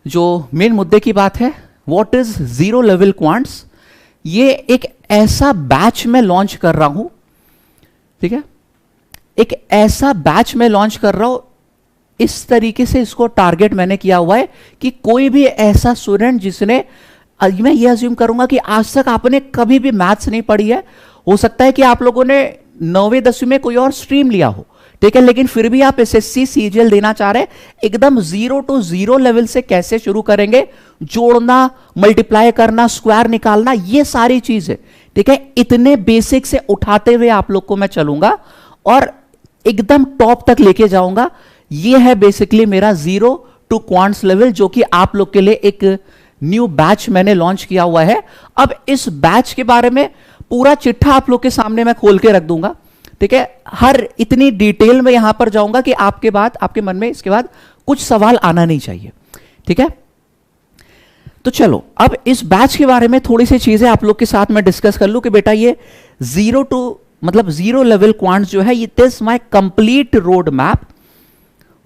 जो मेन मुद्दे की बात है, what is zero level quants. ये एक ऐसा बैच में लॉन्च कर रहा हूं, ठीक है, एक ऐसा बैच में लॉन्च कर रहा हूं, इस तरीके से इसको टारगेट मैंने किया हुआ है कि कोई भी ऐसा स्टूडेंट जिसने, मैं ये अज्यूम करूंगा कि आज तक आपने कभी भी मैथ्स नहीं पढ़ी है, हो सकता है कि आप लोगों ने 9वीं 10वीं में कोई और स्ट्रीम लिया हो, ठीक है, लेकिन फिर भी आप एसएससी सीजीएल देना चाह रहे हैं, एकदम 0 to 0 लेवल से कैसे शुरू करेंगे, जोड़ना, मल्टीप्लाई करना, स्क्वायर निकालना, ये सारी चीजें, ठीक है, इतने बेसिक से उठाते हुए आप लोग को मैं चलूंगा और एकदम टॉप तक लेके जाऊंगा। ये है बेसिकली मेरा 0 to क्वांट्स लेवल, जो कि आप लोग के लिए एक न्यू बैच मैंने लॉन्च किया हुआ है। अब इस बैच के बारे में पूरा चिट्ठा आप लोग के सामने मैं खोल के रख दूंगा, ठीक है, हर इतनी डिटेल में यहां पर जाऊंगा कि आपके मन में इसके बाद कुछ सवाल आना नहीं चाहिए, ठीक है। तो चलो अब इस बैच के बारे में थोड़ी सी चीजें आप लोग के साथ मैं डिस्कस कर लूं कि बेटा ये 0 लेवल क्वांट्स जो है, it is my complete road map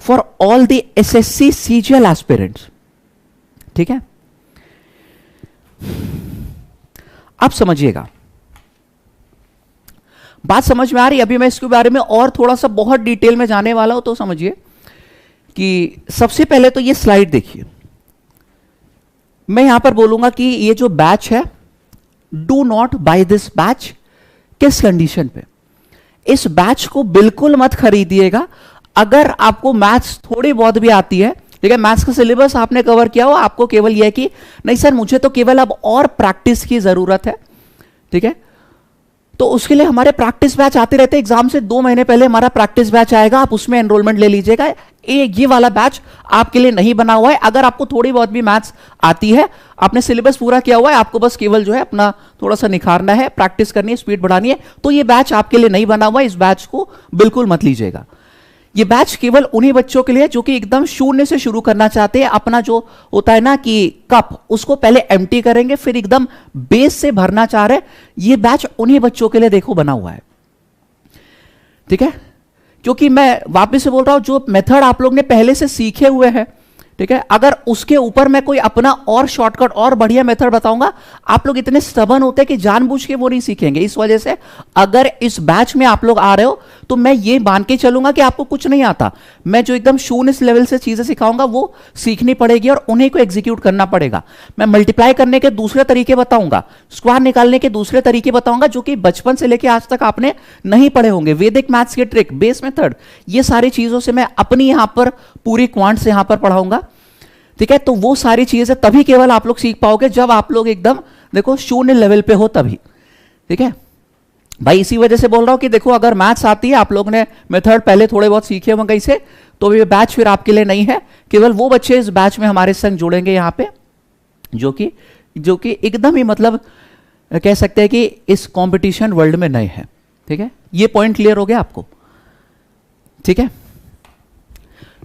for all the assessee CGL aspirants, ठीक है। अब समझिएगा, बात समझ में आ रही है? अभी मैं इसके बारे में और थोड़ा सा बहुत डिटेल में जाने वाला हूं, तो समझिए कि सबसे पहले तो ये स्लाइड देखिए। मैं यहां पर बोलूंगा कि ये जो बैच है, do not buy this batch. किस कंडीशन पे? इस बैच को बिल्कुल मत खरीदिएगा अगर आपको मैथ्स थोड़ी बहुत भी आती है, ठीक है, मैथ्स का सिलेबस आपने कवर किया हो, आपको केवल यह है कि नहीं सर मुझे तो केवल अब और प्रैक्टिस की जरूरत है, ठीक है, तो उसके लिए हमारे प्रैक्टिस बैच आते रहते हैं। एग्जाम से 2 महीने पहले हमारा प्रैक्टिस बैच आएगा, आप उसमें एनरोलमेंट ले लीजिएगा। ये वाला बैच आपके लिए नहीं बना हुआ है। अगर आपको थोड़ी बहुत भी मैथ्स आती है, आपने सिलेबस पूरा किया हुआ है, आपको बस केवल जो है अपना थोड़ा सा निखारना है, प्रैक्टिस करनी है, स्पीड बढ़ानी है, तो ये बैच आपके लिए नहीं बना हुआ है। इस बैच को बिल्कुल मत लीजिएगा। ये बैच केवल उन्हीं बच्चों के लिए जो कि एकदम शून्य से शुरू करना चाहते हैं। अपना जो होता है ना कि कप, उसको पहले एम्प्टी करेंगे, फिर एकदम बेस से भरना चाह रहे हैं, ये बैच उन्हीं बच्चों के लिए देखो बना हुआ है, ठीक है। क्योंकि मैं वापस से बोल रहा हूं, जो मेथड आप लोग ने पहले से सीखे हुए हैं, ठीक है, अगर उसके ऊपर मैं कोई अपना और शॉर्टकट और बढ़िया मेथड बताऊंगा, आप लोग इतने स्टबर्न होते हैं कि जानबूझ के वो नहीं सीखेंगे। इस वजह से अगर इस बैच में आप लोग आ रहे हो, तो मैं ये मान के चलूंगा कि आपको कुछ नहीं आता। मैं जो एकदम शून्य लेवल से चीजें सिखाऊंगा वो सीखनी पड़ेगी और उन्हीं को एग्जीक्यूट करना पड़ेगा। मैं मल्टीप्लाई करने के दूसरे तरीके बताऊंगा, स्क्वायर निकालने के दूसरे तरीके बताऊंगा, जो कि बचपन से लेकर आज तक आपने नहीं पढ़े होंगे। वैदिक मैथ्स के ट्रिक, बेस मेथड, ये सारी चीजों से मैं अपनी यहां पर पूरी क्वांट्स यहां पर पढ़ाऊंगा, ठीक है। तो वो सारी चीजें तभी केवल आप लोग सीख पाओगे जब आप लोग एकदम देखो शून्य लेवल पे हो, तभी, ठीक है भाई। इसी वजह से बोल रहा हूं कि देखो अगर मैथ्स आती है, आप लोग ने मेथड पहले थोड़े बहुत सीखे होंगे कहीं से, तो ये बैच फिर आपके लिए नहीं है। केवल वो बच्चे इस बैच में हमारे संग जुड़ेंगे यहां पे जो कि एकदम ही मतलब कह सकते हैं कि इस कंपटीशन वर्ल्ड में नए हैं, ठीक है। ये पॉइंट क्लियर हो गया आपको, ठीक है।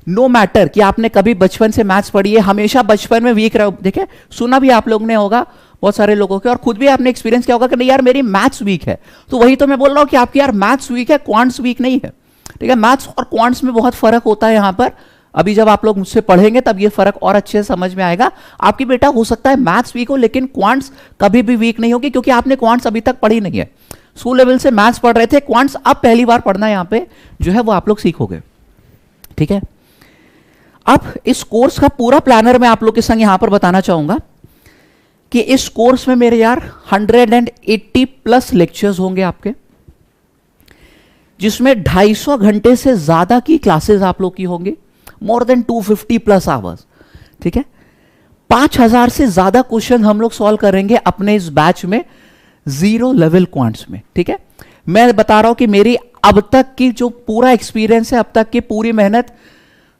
नो मैटर कि आपने कभी बचपन से मैथ्स पढ़ी है, हमेशा बचपन में वीक रहो, देखिए सुना भी आप लोग ने होगा बहुत सारे लोगों के, और खुद भी आपने एक्सपीरियंस किया होगा कि नहीं यार मेरी मैथ्स वीक है। तो वही तो मैं बोल रहा हूं कि आपकी यार मैथ्स वीक है, क्वांट्स वीक नहीं है, ठीक है। मैथ्स और क्वांट्स में बहुत फर्क होता है यहां पर। अभी जब आप लोग मुझसे पढ़ेंगे तब ये फर्क और अच्छे से समझ में आएगा। आपकी बेटा हो सकता है मैथ्स वीक हो, लेकिन क्वांट्स कभी भी वीक नहीं होगी, क्योंकि आपने क्वांट्स अभी तक पढ़ी नहीं है। स्कूल लेवल से मैथ्स पढ़ रहे थे, क्वांट्स अब पहली बार पढ़ना यहां पे जो है वो आप लोग सीखोगे, ठीक है। अब इस कोर्स का पूरा प्लानर मैं आप लोग के संग यहां पर बताना चाहूंगा कि इस कोर्स में मेरे यार 180+ लेक्चर्स होंगे आपके, जिसमें 250 घंटे से ज्यादा की क्लासेस आप लोग की होंगी, मोर देन 250+ आवर्स, ठीक है। 5000 से ज्यादा क्वेश्चन हम लोग सॉल्व करेंगे अपने इस बैच में, 0 लेवल क्वांट्स में, ठीक है। मैं बता रहा हूं कि मेरी अब तक की जो पूरा एक्सपीरियंस है, अब तक की पूरी मेहनत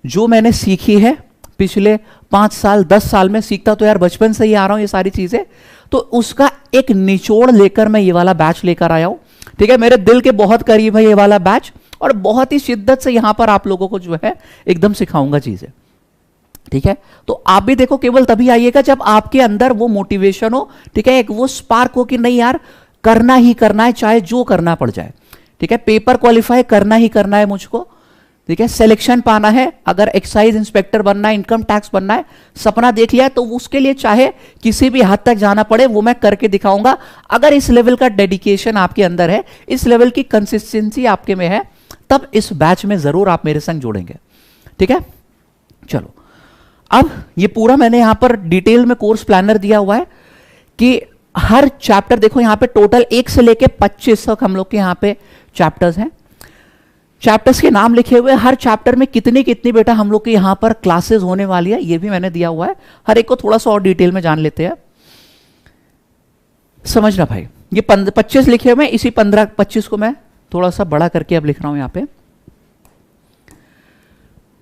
जो मैंने सीखी है पिछले 5 साल 10 साल में, सीखता तो यार बचपन से ही आ रहा हूं ये सारी चीजें, तो उसका एक निचोड़ लेकर मैं ये वाला बैच लेकर आया हूं, ठीक है। मेरे दिल के बहुत करीब है ये वाला बैच, और बहुत ही शिद्दत से यहां पर आप लोगों को जो है एकदम सिखाऊंगा चीजें, ठीक है। तो आप भी देखो केवल तभी आइएगा जब आपके अंदर वो मोटिवेशन हो, ठीक है, एक वो स्पार्क हो कि नहीं यार करना ही करना है, चाहे जो करना पड़ जाए, ठीक है। पेपर क्वालिफाई करना ही करना है मुझको, ठीक है, सिलेक्शन पाना है, अगर एक्साइज इंस्पेक्टर बनना है, इनकम टैक्स बनना है, सपना देख लिया तो उसके लिए चाहे किसी भी हद तक जाना पड़े वो मैं करके दिखाऊंगा। अगर इस लेवल का डेडिकेशन आपके अंदर है, इस लेवल की कंसिस्टेंसी आपके में है, तब इस बैच में जरूर आप मेरे संग जुड़ेंगे। ठीक है, चलो अब ये पूरा मैंने यहां पर डिटेल में कोर्स प्लानर दिया हुआ है कि हर चैप्टर देखो यहां पे टोटल 1 से लेके 25 तक हम लोग के यहां पे चैप्टर्स हैं। चैप्टर्स के नाम लिखे हुए, हर चैप्टर में कितनी कितनी बेटा हम लोग के यहां पर क्लासेस होने वाली है ये भी मैंने दिया हुआ है। हर एक को थोड़ा सा और डिटेल में जान लेते हैं, समझना भाई। ये 25 लिखे हुए, इसी 15-25 को मैं थोड़ा सा बड़ा करके अब लिख रहा हूं यहां पे।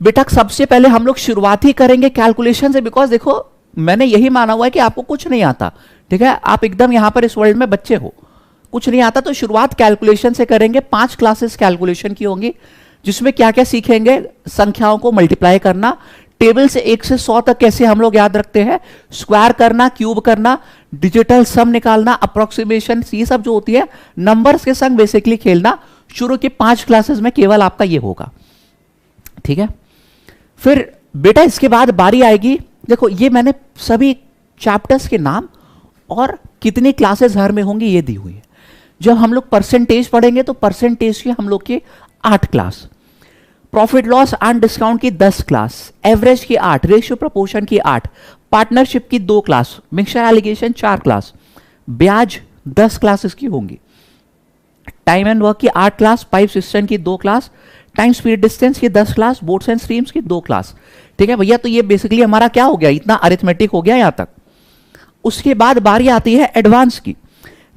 बेटा सबसे पहले हम लोग शुरुआत ही करेंगे कैलकुलेशन से, बिकॉज देखो मैंने यही माना हुआ है कि आपको कुछ नहीं आता। ठीक है, आप एकदम यहां पर इस वर्ल्ड में बच्चे हो, कुछ नहीं आता, तो शुरुआत कैलकुलेशन से करेंगे। 5 क्लासेस कैलकुलेशन की होंगी, जिसमें क्या क्या सीखेंगे, संख्याओं को मल्टीप्लाई करना, टेबल से 1 से 100 तक कैसे हम लोग याद रखते हैं, स्क्वायर करना, क्यूब करना, डिजिटल सम निकालना, अप्रोक्सीमेशन, ये सब जो होती है नंबर्स के संग बेसिकली खेलना। शुरू के 5 क्लासेस में केवल आपका ये होगा। ठीक है, फिर बेटा इसके बाद बारी आएगी, देखो ये मैंने सभी चैप्टर्स के नाम और कितनी क्लासेस हर में होंगी ये दी हुई है। जब हम लोग परसेंटेज पढ़ेंगे तो परसेंटेज की हम लोग की 8 class, profit loss and discount की 10 क्लास, एवरेज की 8, रेशियो प्रपोर्शन की 8, पार्टनरशिप की 2 क्लास, मिक्सचर एलिगेशन 4 क्लास, ब्याज 10 क्लासेस की होंगी, टाइम एंड वर्क की 8 क्लास, पाइप सिस्टम की 2 क्लास, टाइम स्पीड डिस्टेंस की 10 क्लास, बोट्स एंड स्ट्रीम्स की 2 क्लास। ठीक है भैया, तो ये बेसिकली हमारा क्या हो गया, इतना अरिथमेटिक हो गया यहां तक। उसके बाद बारी आती है एडवांस की।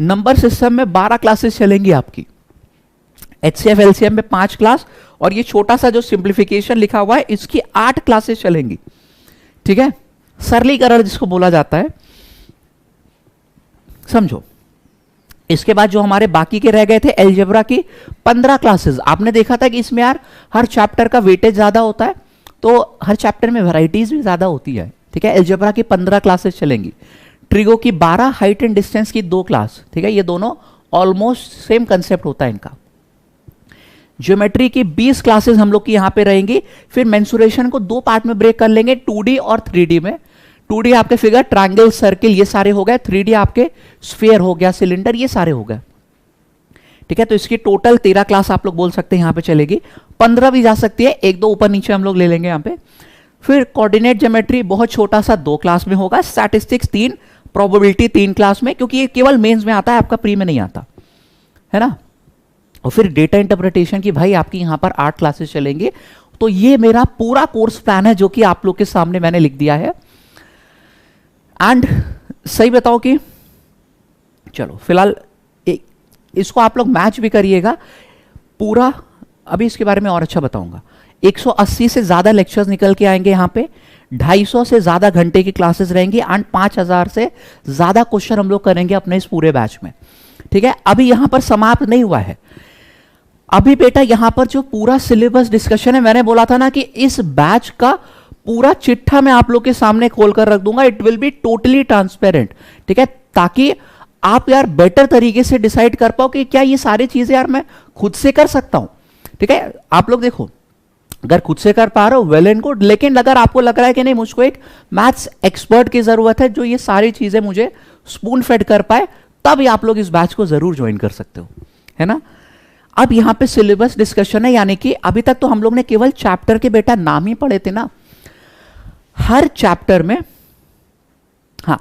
नंबर सिस्टम में 12 क्लासेस चलेंगी आपकी, एचसीएफ एलसीएम में 5 क्लास, और ये छोटा सा जो सिंप्लीफिकेशन लिखा हुआ है इसकी 8 क्लासेस चलेंगी। ठीक है, सरलीकरण जिसको बोला जाता है, समझो। इसके बाद जो हमारे बाकी के रह गए थे एलजेब्रा की 15 क्लासेस। आपने देखा था कि इसमें यार हर चैप्टर का वेटेज ज्यादा होता है, तो हर चैप्टर में वैरायटीज भी ज्यादा होती है। ठीक है, एलजेब्रा की 15 क्लासेस चलेंगी, ट्रिगो की 12, हाइट एंड डिस्टेंस की 2 क्लास। ठीक है, ये दोनों ऑलमोस्ट सेम कंसेप्ट होता है इनका। ज्योमेट्री की 20 क्लासेस हम लोग की यहां पे रहेंगी। फिर मेंसुरेशन को 2 पार्ट में ब्रेक कर लेंगे, 2D और 3D में। 2D आपके फिगर, ट्रायंगल, सर्किल ये सारे हो गए, 3D आपके स्फीयर हो गया, सिलेंडर, ये सारे हो गए। ठीक है, तो इसकी टोटल 13 क्लास आप लोग बोल सकते हैं यहां पे चलेगी, 15 भी जा सकती है, 1-2 ऊपर नीचे हम लोग ले लेंगे यहां पे। फिर कोऑर्डिनेट ज्योमेट्री बहुत छोटा सा 2 क्लास में होगा, स्टैटिस्टिक्स 3, प्रोबेबिलिटी 3 क्लास में, क्योंकि ये केवल मेंस में आता है, आपका प्री में नहीं आता है ना। और फिर डेटा इंटरप्रिटेशन की भाई आपकी यहां पर 8 क्लासेस चलेंगे। तो ये मेरा पूरा कोर्स प्लान है जो कि आप लोग के सामने मैंने लिख दिया है। एंड सही बताओ कि चलो फिलहाल इसको आप लोग मैच भी करिएगा पूरा, अभी इसके बारे में और अच्छा बताऊंगा। 180 से ज्यादा लेक्चर्स निकल के आएंगे यहां पे, 250 से ज्यादा घंटे की क्लासेस रहेंगी, एंड 5000 से ज्यादा क्वेश्चन हम लोग करेंगे अपने इस पूरे बैच में। ठीक है, अभी यहां पर समाप्त नहीं हुआ है। अभी बेटा यहां पर जो पूरा सिलेबस डिस्कशन है, मैंने बोला था ना कि इस बैच का पूरा चिट्ठा मैं आप लोग के सामने खोलकर रख दूंगा। It will be totally transparent. ठीक है, ताकि आप यार बेटर तरीके से डिसाइड कर पाओ कि क्या ये सारी चीजें यार मैं खुद से कर सकता हूं। ठीक है, आप लोग देखो, अगर खुद से कर पा रहे हो वेल एंड गुड, लेकिन अगर आपको लग रहा है कि नहीं मुझको एक मैथ्स एक्सपर्ट की जरूरत है जो ये सारी चीजें मुझे स्पून फेड कर पाए, तब ही आप लोग इस बैच को जरूर ज्वाइन कर सकते हो, है ना। अब यहां पे सिलेबस डिस्कशन है, यानी कि अभी तक तो हम लोग ने केवल चैप्टर के बेटा नाम ही पढ़े थे ना। हर चैप्टर में, हाँ,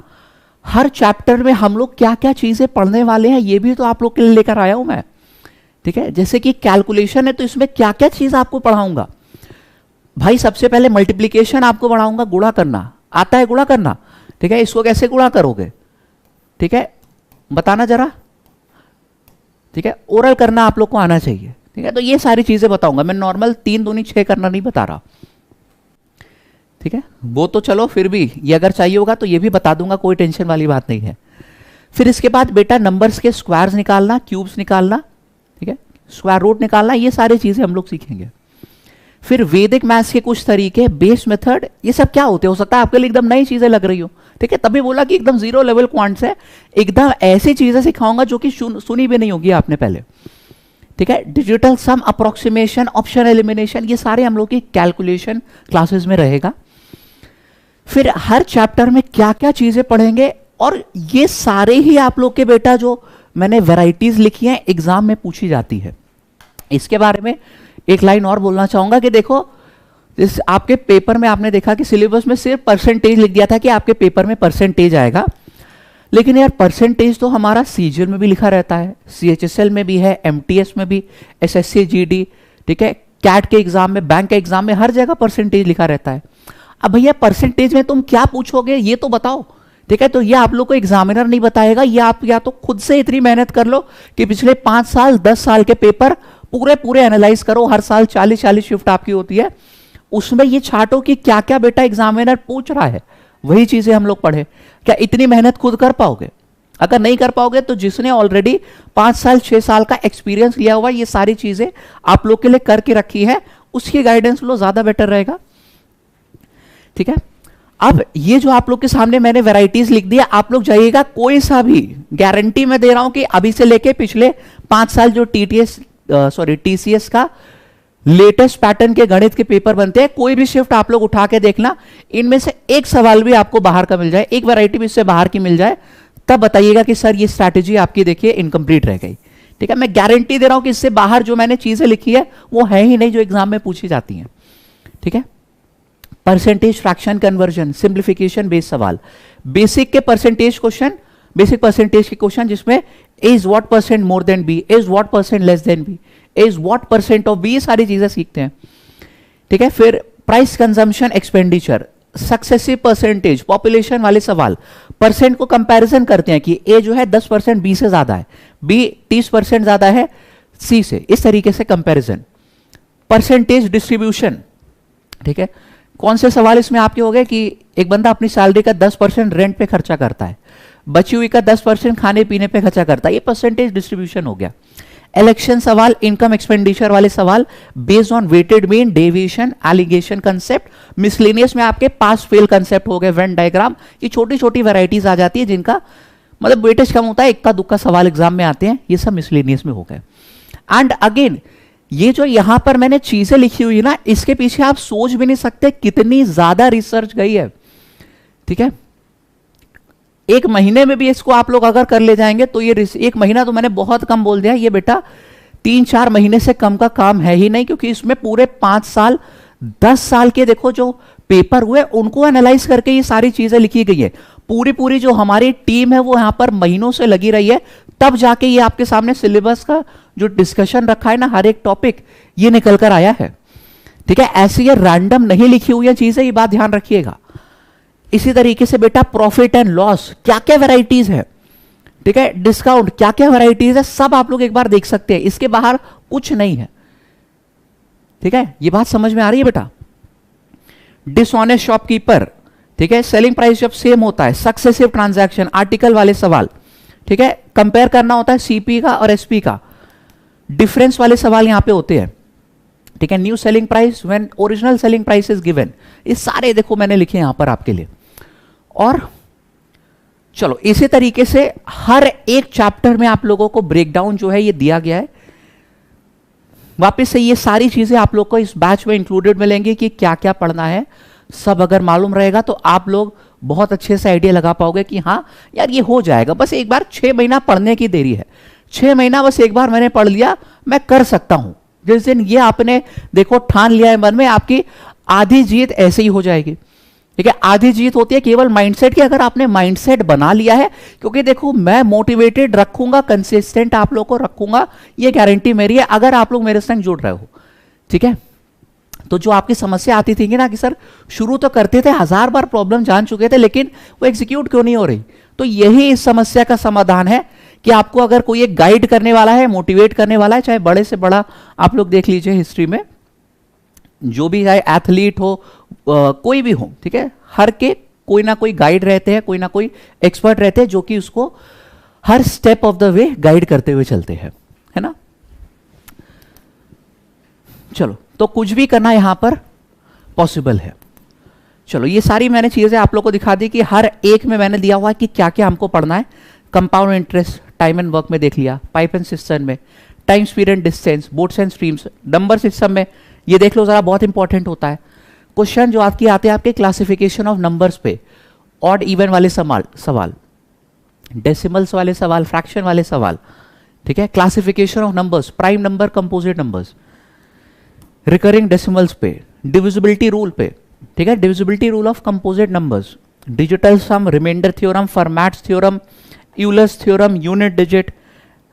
हर चैप्टर में हम लोग क्या क्या चीजें पढ़ने वाले हैं ये भी तो आप लोग के लिए लेकर आया हूं मैं। ठीक है, जैसे कि कैलकुलेशन है तो इसमें क्या क्या चीज आपको पढ़ाऊंगा भाई। सबसे पहले मल्टीप्लीकेशन आपको पढ़ाऊंगा, गुणा करना आता है, गुणा करना। ठीक है, इसको कैसे गुणा करोगे, ठीक है बताना जरा। ठीक है, ओरल करना आप लोग को आना चाहिए। ठीक है, तो ये सारी चीजें बताऊंगा मैं, नॉर्मल 3 दूनी 6 करना नहीं बता रहा। ठीक है, वो तो चलो फिर भी ये अगर चाहिए होगा तो ये भी बता दूंगा, कोई टेंशन वाली बात नहीं है। फिर इसके बाद बेटा नंबर्स के स्क्वायर्स निकालना, क्यूब्स निकालना, ठीक है, स्क्वायर रूट निकालना, ये सारी चीजें हम लोग सीखेंगे। फिर वैदिक मैथ्स के कुछ तरीके, बेस मेथड, ये सब क्या होते हैं, हो सकता है आपके लिए एकदम नई चीजें लग रही हो। ठीक है, तभी बोला कि एकदम 0 लेवल क्वांट्स है, एकदम ऐसी चीजें सिखाऊंगा जो कि सुनी भी नहीं होगी आपने पहले। ठीक है, डिजिटल सम, अप्रोक्सीमेशन, ऑप्शन एलिमिनेशन, ये सारे हम लोग की कैलकुलेशन क्लासेस में रहेगा। फिर हर चैप्टर में क्या क्या चीजें पढ़ेंगे, और ये सारे ही आप लोग के बेटा जो मैंने वैरायटीज लिखी हैं एग्जाम में पूछी जाती है। इसके बारे में एक लाइन और बोलना चाहूंगा कि देखो, इस आपके पेपर में आपने देखा कि सिलेबस में सिर्फ परसेंटेज लिख दिया था कि आपके पेपर में परसेंटेज आएगा, लेकिन यार परसेंटेज तो हमारा सीजीएल में भी लिखा रहता है, सीएचएसएल में भी है, एमटीएस में भी, एसएससी जीडी, ठीक है, कैट के एग्जाम में, बैंक के एग्जाम में, हर जगह परसेंटेज लिखा रहता है। अब भैया परसेंटेज में तुम क्या पूछोगे ये तो बताओ, ठीक है। तो ये आप लोग को एग्जामिनर नहीं बताएगा, ये आप या तो खुद से इतनी मेहनत कर लो कि पिछले 5 साल 10 साल के पेपर पूरे पूरे एनालाइज करो, हर साल 40-40 शिफ्ट आपकी होती है, उसमें ये छाटो कि क्या क्या बेटा एग्जामिनर पूछ रहा है, वही चीजें हम लोग पढ़े। क्या इतनी मेहनत खुद कर पाओगे? अगर नहीं कर पाओगे तो जिसने ऑलरेडी 5 साल 6 साल का एक्सपीरियंस लिया हुआ, ये सारी चीजें आप लोग के लिए करके रखी है, उसकी गाइडेंस लो, ज्यादा बेटर रहेगा, ठीक है। अब ये जो आप लोग के सामने मैंने वैरायटीज लिख दिया, आप लोग जाइएगा कोई सा भी, गारंटी मैं दे रहा हूं कि अभी से लेके पिछले 5 साल जो टीसीएस का लेटेस्ट पैटर्न के गणित के पेपर बनते हैं, कोई भी शिफ्ट आप लोग उठा के देखना, इनमें से एक सवाल भी आपको बाहर का मिल जाए, एक वैरायटी भी इससे बाहर की मिल जाए, तब बताइएगा कि सर ये स्ट्रैटेजी आपकी देखिए इनकम्प्लीट रह गई, ठीक है। मैं गारंटी दे रहा हूं कि इससे बाहर जो मैंने चीजें लिखी है वो है ही नहीं जो एग्जाम में पूछी जाती हैं, ठीक है। Percentage, fraction conversion, simplification based सवाल, बेसिक के परसेंटेज क्वेश्चन, बेसिक परसेंटेज के क्वेश्चन जिसमें is what percent more than B, is what percent less than B, is what percent of B, ये सारी चीजें सीखते हैं, ठीक है। फिर price consumption expenditure, successive percentage, population वाले सवाल, परसेंट को कंपैरिजन करते हैं कि ए जो है 10% बी से ज्यादा है, बी 30% ज्यादा है सी से, इस तरीके से कंपैरिजन। परसेंटेज डिस्ट्रीब्यूशन, ठीक है, कौन से सवाल इसमें आपके हो गए कि एक बंदा अपनी सैलरी का 10% रेंट पे खर्चा करता है, बची हुई का 10% खाने पीने पे खर्चा करता है, ये परसेंटेज डिस्ट्रीब्यूशन हो गया। इलेक्शन सवाल, इनकम एक्सपेंडिचर वाले सवाल based on weighted mean, deviation, alligation concept, miscellaneous में आपके पास फेल कंसेप्ट हो गए, वेन डायग्राम, ये छोटी छोटी वैरायटीज आ जाती है जिनका मतलब वेटेज कम होता है, इक्का दुक्का सवाल एग्जाम में आते हैं, ये सब मिसलेनियस में हो गए। एंड अगेन ये जो यहां पर मैंने चीजें लिखी हुई ना, इसके पीछे आप सोच भी नहीं सकते कितनी ज्यादा रिसर्च गई है, ठीक है। एक महीने में भी इसको आप लोग अगर कर ले जाएंगे तो ये एक महीना तो मैंने बहुत कम बोल दिया, ये बेटा 3-4 महीने से कम का काम है ही नहीं, क्योंकि इसमें पूरे 5 साल 10 साल के देखो जो पेपर हुए उनको एनालाइज करके ये सारी चीजें लिखी गई है। पूरी जो हमारी टीम है वो यहां पर महीनों से लगी रही है, तब जाके ये आपके सामने सिलेबस का जो डिस्कशन रखा है ना, हर एक टॉपिक ये निकल कर आया है, ठीक है। ऐसी ये रैंडम नहीं लिखी हुई है चीजें, ये बात ध्यान रखिएगा। इसी तरीके से बेटा प्रॉफिट एंड लॉस, क्या क्या वैरायटीज है, ठीक है, डिस्काउंट क्या क्या वैरायटीज है, सब आप लोग एक बार देख सकते हैं, इसके बाहर कुछ नहीं है, ठीक है। ये बात समझ में आ रही है बेटा। डिसऑनेस्ट शॉपकीपर, ठीक है, सेलिंग प्राइस जब सेम होता है, सक्सेसिव ट्रांजैक्शन, आर्टिकल वाले सवाल, ठीक है, कंपेयर करना होता है सीपी का और एसपी का, डिफरेंस वाले सवाल यहां पे होते हैं, ठीक है। New selling price when original selling price is given, ये सारे देखो मैंने लिखे यहां पर आपके लिए। और चलो इसी तरीके से हर एक चैप्टर में आप लोगों को ब्रेकडाउन जो है ये दिया गया है। वापस से ये सारी चीजें आप लोग को इस बैच में इंक्लूडेड मिलेंगी कि क्या क्या पढ़ना है, सब अगर मालूम रहेगा तो आप लोग बहुत अच्छे से आइडिया लगा पाओगे कि हाँ यार ये हो जाएगा, बस एक बार 6 महीना पढ़ने की देरी है, 6 महीना बस एक बार मैंने पढ़ लिया, मैं कर सकता हूं। जिस दिन ये आपने देखो ठान लिया है मन में, आपकी आधी जीत ऐसे ही हो जाएगी, ठीक है। आधी जीत होती है केवल माइंडसेट की, अगर आपने माइंडसेट बना लिया है, क्योंकि देखो मैं मोटिवेटेड रखूंगा, कंसिस्टेंट आप लोग को रखूंगा, ये गारंटी मेरी है, अगर आप लोग मेरे संग जुड़ रहे हो, ठीक है। तो जो आपकी समस्या आती थी ना कि सर शुरू तो करते थे, 1000 बार प्रॉब्लम जान चुके थे, लेकिन वो एग्जीक्यूट क्यों नहीं हो रही, तो यही इस समस्या का समाधान है कि आपको अगर कोई एक गाइड करने वाला है, मोटिवेट करने वाला है, चाहे बड़े से बड़ा आप लोग देख लीजिए हिस्ट्री में जो भी है, एथलीट हो कोई भी हो, ठीक है, हर के कोई ना कोई गाइड रहते हैं, कोई ना कोई एक्सपर्ट रहते हैं जो कि उसको हर step of the way guide करते हुए चलते हैं, है ना। चलो तो कुछ भी करना यहां पर पॉसिबल है। चलो ये सारी मैंने चीजें आप लोग को दिखा दी कि हर एक में मैंने दिया हुआ है कि क्या क्या हमको पढ़ना है। Compound interest time and work में देख लिया, पाइप एंड सिस्टम में, time, speed and distance, boats and streams, number system में ये देख लो जरा, बहुत इंपॉर्टेंट होता है। क्वेश्चन जो आपके आते हैं आपके क्लासिफिकेशन ऑफ नंबर्स पे, ऑड इवन वाले सवाल, डेसिमल्स वाले सवाल, फ्रैक्शन वाले सवाल, ठीक है, classification of numbers, prime number, composite numbers, recurring decimals पे, डिविजिबिलिटी रूल पे, ठीक है, divisibility rule of composite numbers, digital sum, remainder theorem, Fermat's theorem, Euler's theorem, unit digit,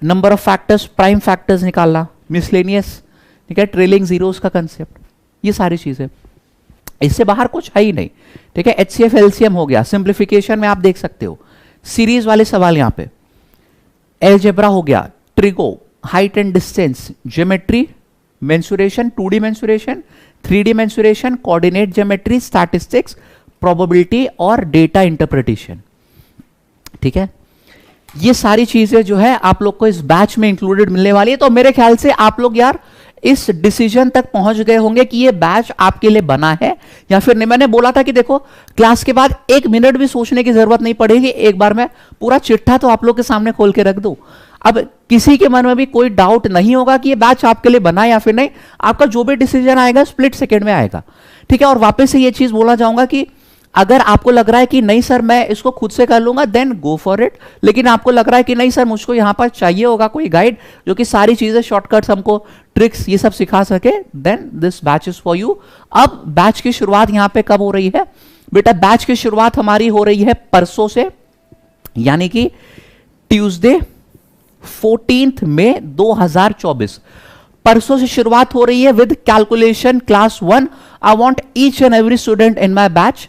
number of factors, prime factors निकालना, miscellaneous, ठीक है, trailing zeros का concept, ये सारी चीजें, इससे बाहर कुछ है ही नहीं, ठीक है। HCF LCM हो गया, सिंप्लीफिकेशन में आप देख सकते हो, सीरीज वाले सवाल यहां पे, एलजेब्रा हो गया, trigo, height and distance, geometry, mensuration, 2D mensuration, 3D mensuration, coordinate geometry, statistics, probability और डेटा इंटरप्रिटेशन, ठीक है। ये सारी चीजें जो है आप लोग को इस बैच में इंक्लूडेड मिलने वाली है। तो मेरे ख्याल से आप लोग यार इस डिसीजन तक पहुंच गए होंगे कि ये बैच आपके लिए बना है या फिर नहीं। मैंने बोला था कि देखो क्लास के बाद 1 मिनट भी सोचने की जरूरत नहीं पड़ेगी, एक बार मैं पूरा चिट्ठा तो आप लोग के सामने खोल के रख दूं। अब किसी के मन में भी कोई डाउट नहीं होगा कि ये बैच आपके लिए बना या फिर नहीं, आपका जो भी डिसीजन आएगा स्प्लिट सेकेंड में आएगा, ठीक है। और वापस से ये चीज बोलना चाहूंगा कि अगर आपको लग रहा है कि नहीं सर मैं इसको खुद से कर लूंगा, देन गो फॉर इट। लेकिन आपको लग रहा है कि नहीं सर मुझको यहां पर चाहिए होगा कोई गाइड जो कि सारी चीजें, शॉर्टकट्स, हमको ट्रिक्स ये सब सिखा सके, then this batch is for you. अब बैच की शुरुआत यहां पे कब हो रही है बेटा? बैच की शुरुआत हमारी हो रही है परसों से, यानी कि ट्यूसडे 14 मई 2024 परसों से शुरुआत हो रही है with calculation class 1। I want each and every student in my batch,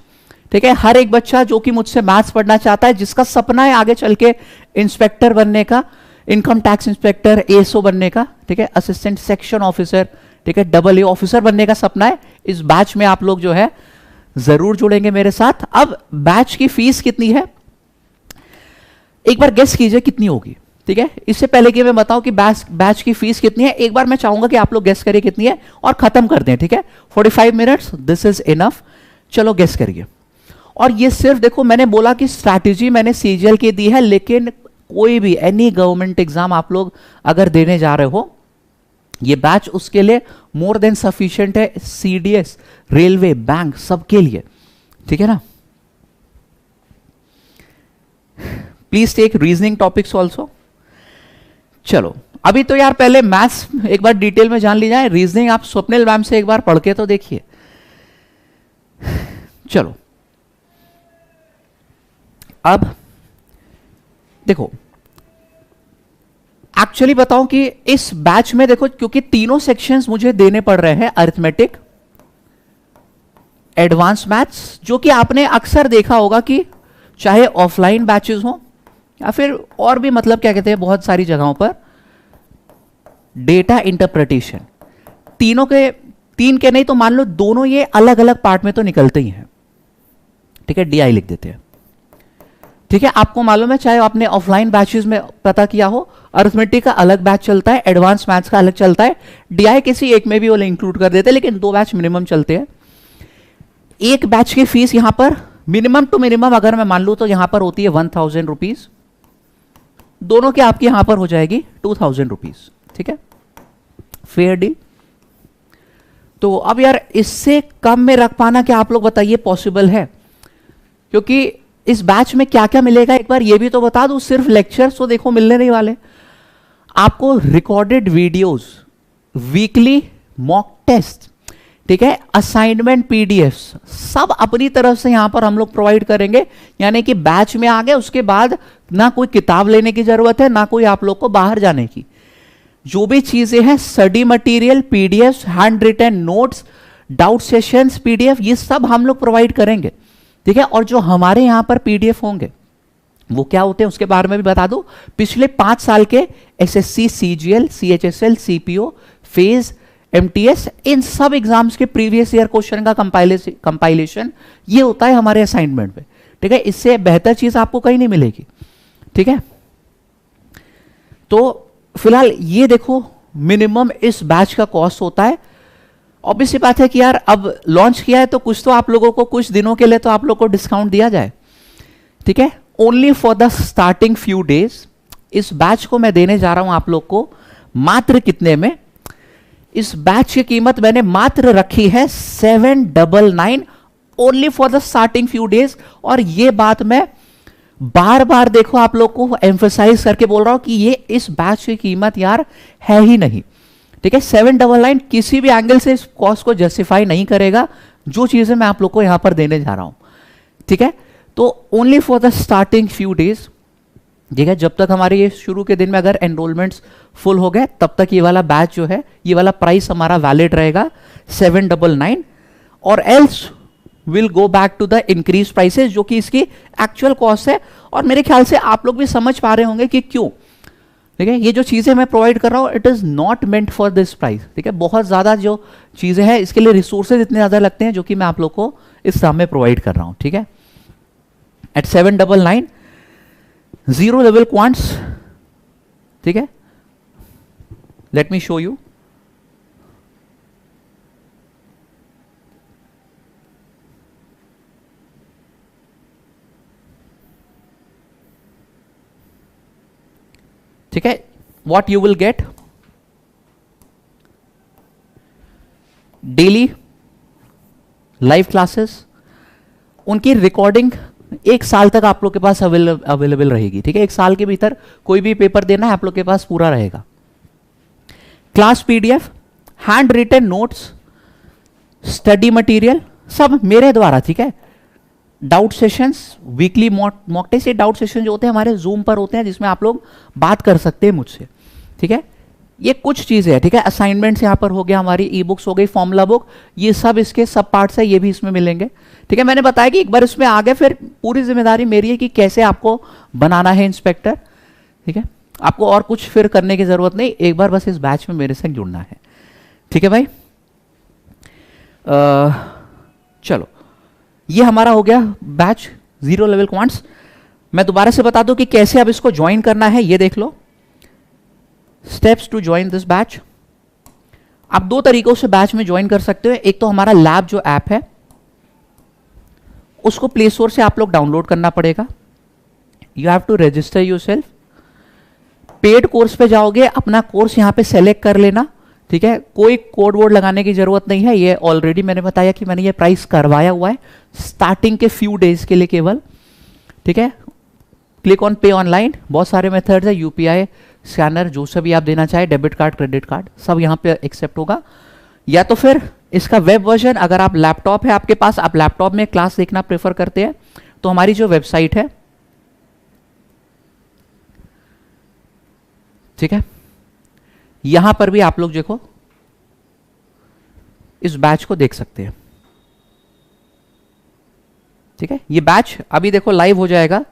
ठीक है, हर एक बच्चा जो कि मुझसे मैथ्स पढ़ना चाहता है, जिसका सपना है आगे चल के इंस्पेक्टर बनने का, इनकम टैक्स इंस्पेक्टर, एएसओ बनने का, ठीक है, असिस्टेंट सेक्शन ऑफिसर, ठीक है, AA ऑफिसर बनने का सपना है, इस बैच में आप लोग जो है जरूर जुड़ेंगे मेरे साथ। अब बैच की फीस कितनी है एक बार गेस कीजिए कितनी होगी, ठीक है। इससे पहले कि मैं बताऊं कि बैच की फीस कितनी है, एक बार मैं चाहूंगा कि आप लोग गेस करिए कितनी है और खत्म कर दें, ठीक है। 45 मिनट्स, दिस इज इनफ। चलो गेस करिए। और ये सिर्फ देखो, मैंने बोला कि स्ट्रैटेजी मैंने CGL की दी है, लेकिन कोई भी एनी गवर्नमेंट एग्जाम आप लोग अगर देने जा रहे हो, ये बैच उसके लिए मोर देन सफिशिएंट है। CDS, रेलवे, बैंक, सबके लिए, ठीक है ना। Please take reasoning topics also. चलो अभी तो यार पहले मैथ्स एक बार डिटेल में जान ली जाए, रीजनिंग आप स्वप्निल मैम से एक बार पढ़ के तो देखिए। चलो अब देखो, एक्चुअली बताऊं कि इस बैच में देखो, क्योंकि तीनों सेक्शंस मुझे देने पड़ रहे हैं, अरिथमेटिक, एडवांस मैथ्स, जो कि आपने अक्सर देखा होगा कि चाहे ऑफलाइन बैचेस हो या फिर और भी, मतलब क्या कहते हैं, बहुत सारी जगहों पर, डेटा इंटरप्रिटेशन, तीनों के, तीन के नहीं तो मान लो दोनों ये अलग अलग पार्ट में तो निकलते ही हैं, ठीक है। DI लिख देते हैं, ठीक है। आपको मालूम है, चाहे आपने ऑफलाइन बैचेस में पता किया हो, अरिथमेटिक का अलग बैच चलता है, एडवांस मैथ्स का अलग चलता है, DI किसी एक में भी वो इंक्लूड कर देते हैं, लेकिन 2 बैच मिनिमम चलते हैं। एक बैच की फीस यहां पर मिनिमम टू मिनिमम अगर मैं मान लूं तो यहां पर होती है 1000 रुपीज, दोनों के आपकी यहां पर हो जाएगी 2000 रुपीज, ठीक है, फेयर डील। तो अब यार इससे कम में रख पाना क्या आप लोग बताइए पॉसिबल है? क्योंकि इस बैच में क्या क्या मिलेगा एक बार ये भी तो बता दूं। सिर्फ लेक्चर्स तो देखो मिलने नहीं वाले, आपको recorded videos, weekly mock test, ठीक है, असाइनमेंट PDFs, सब अपनी तरफ से यहां पर हम लोग प्रोवाइड करेंगे। यानी कि बैच में आ गए उसके बाद ना कोई किताब लेने की जरूरत है, ना कोई आप लोग को बाहर जाने की। जो भी चीजें हैं, study material, PDFs, hand written notes, doubt sessions PDF, ये सब हम लोग प्रोवाइड करेंगे, ठीक है। और जो हमारे यहां पर PDF होंगे वो क्या होते हैं उसके बारे में भी बता दो। पिछले 5 साल के SSC, CGL, CHSL, CPO, phase, MTS, इन सब एग्जाम्स के प्रीवियस ईयर क्वेश्चन का कंपाइलेशन ये होता है हमारे असाइनमेंट में, ठीक है। इससे बेहतर चीज आपको कहीं नहीं मिलेगी, ठीक है। तो फिलहाल ये देखो मिनिमम इस बैच का कॉस्ट होता है। ऑब्वियसली बात है कि यार अब लॉन्च किया है तो कुछ तो आप लोगों को कुछ दिनों के लिए तो आप लोगों को डिस्काउंट दिया जाए, ठीक है। Only for the starting few days इस बैच को मैं देने जा रहा हूं आप लोग को मात्र कितने में? इस बैच की कीमत मैंने मात्र रखी है 799 only for the starting few days. और ये बात मैं बार बार देखो आप लोग को एम्फसाइज करके बोल रहा हूं कि ये इस बैच की कीमत यार है ही नहीं, ठीक है। 799 किसी भी एंगल से इस कॉस्ट को जस्टिफाई नहीं करेगा, जो चीजें मैं आप लोग को यहां पर देने जा रहा हूं, ठीक है। तो only for the starting few days, ठीक है। जब तक हमारे ये शुरू के दिन में अगर एनरोलमेंट्स फुल हो गए तब तक ये वाला बैच जो है, ये वाला प्राइस हमारा वैलिड रहेगा 799, और else will go back to the increase prices, जो कि इसकी एक्चुअल कॉस्ट है। और मेरे ख्याल से आप लोग भी समझ पा रहे होंगे कि क्यों, ठीक है। ये जो चीजें मैं प्रोवाइड कर रहा हूं it is not meant for this price, ठीक है। बहुत ज्यादा जो चीजें हैं इसके लिए रिसोर्सेज इतने ज्यादा लगते हैं, जो कि मैं आप लोग को इस दाम में प्रोवाइड कर रहा हूं, ठीक है। एट 799 जीरो लेवल क्वांट्स, ठीक है। लेट मी शो यू, ठीक है। What you will get, daily live classes, उनकी रिकॉर्डिंग 1 साल तक आप लोग के पास अवेलेबल रहेगी, ठीक है। 1 साल के भीतर कोई भी पेपर देना है आप लोग के पास पूरा रहेगा। Class PDF, hand written notes, study material सब मेरे द्वारा, ठीक है। Doubt sessions, weekly mock test, ये डाउट सेशन जो होते हैं हमारे जूम पर होते हैं, जिसमें आप लोग बात कर सकते हैं मुझसे, ठीक है। ये कुछ चीजें हैं, ठीक है। असाइनमेंट्स यहाँ पर हो गया, हमारी ई बुक्स हो गई, फॉर्मूला बुक, ये सब इसके सब पार्ट्स है, ये भी इसमें मिलेंगे, ठीक है। मैंने बताया कि एक बार इसमें आ गए फिर पूरी जिम्मेदारी मेरी है कि कैसे आपको बनाना है इंस्पेक्टर, ठीक है। आपको और कुछ फिर करने की जरूरत नहीं, एक बार बस इस बैच में मेरे से जुड़ना है, ठीक है भाई। चलो, ये हमारा हो गया बैच जीरो लेवल क्वांट्स। मैं दोबारा से बता दूं कि कैसे अब इसको ज्वाइन करना है, ये देख लो। Steps to join this batch, आप 2 तरीकों से बैच में ज्वाइन कर सकते हो। एक तो हमारा लैब जो ऐप है उसको प्ले स्टोर से आप लोग डाउनलोड करना पड़ेगा। You have to register yourself. Paid course पे जाओगे, अपना कोर्स यहां पे सेलेक्ट कर लेना, ठीक है। कोई कोड वोड लगाने की जरूरत नहीं है, ये ऑलरेडी मैंने बताया कि मैंने ये प्राइस करवाया हुआ है स्टार्टिंग के फ्यू डेज के लिए केवल, ठीक है। क्लिक ऑन पे ऑनलाइन, बहुत सारे मेथड्स है, यूपीआई, स्कैनर, जो सा भी आप देना चाहे, डेबिट कार्ड, क्रेडिट कार्ड, सब यहाँ पे एक्सेप्ट होगा। या तो फिर इसका वेब वर्जन, अगर आप लैपटॉप है आपके पास, आप लैपटॉप में क्लास देखना प्रेफर करते हैं, तो हमारी जो वेबसाइट है, ठीक है, यहां पर भी आप लोग देखो इस बैच को देख सकते हैं, ठीक है। ये बैच अभी देखो लाइव हो जाएगा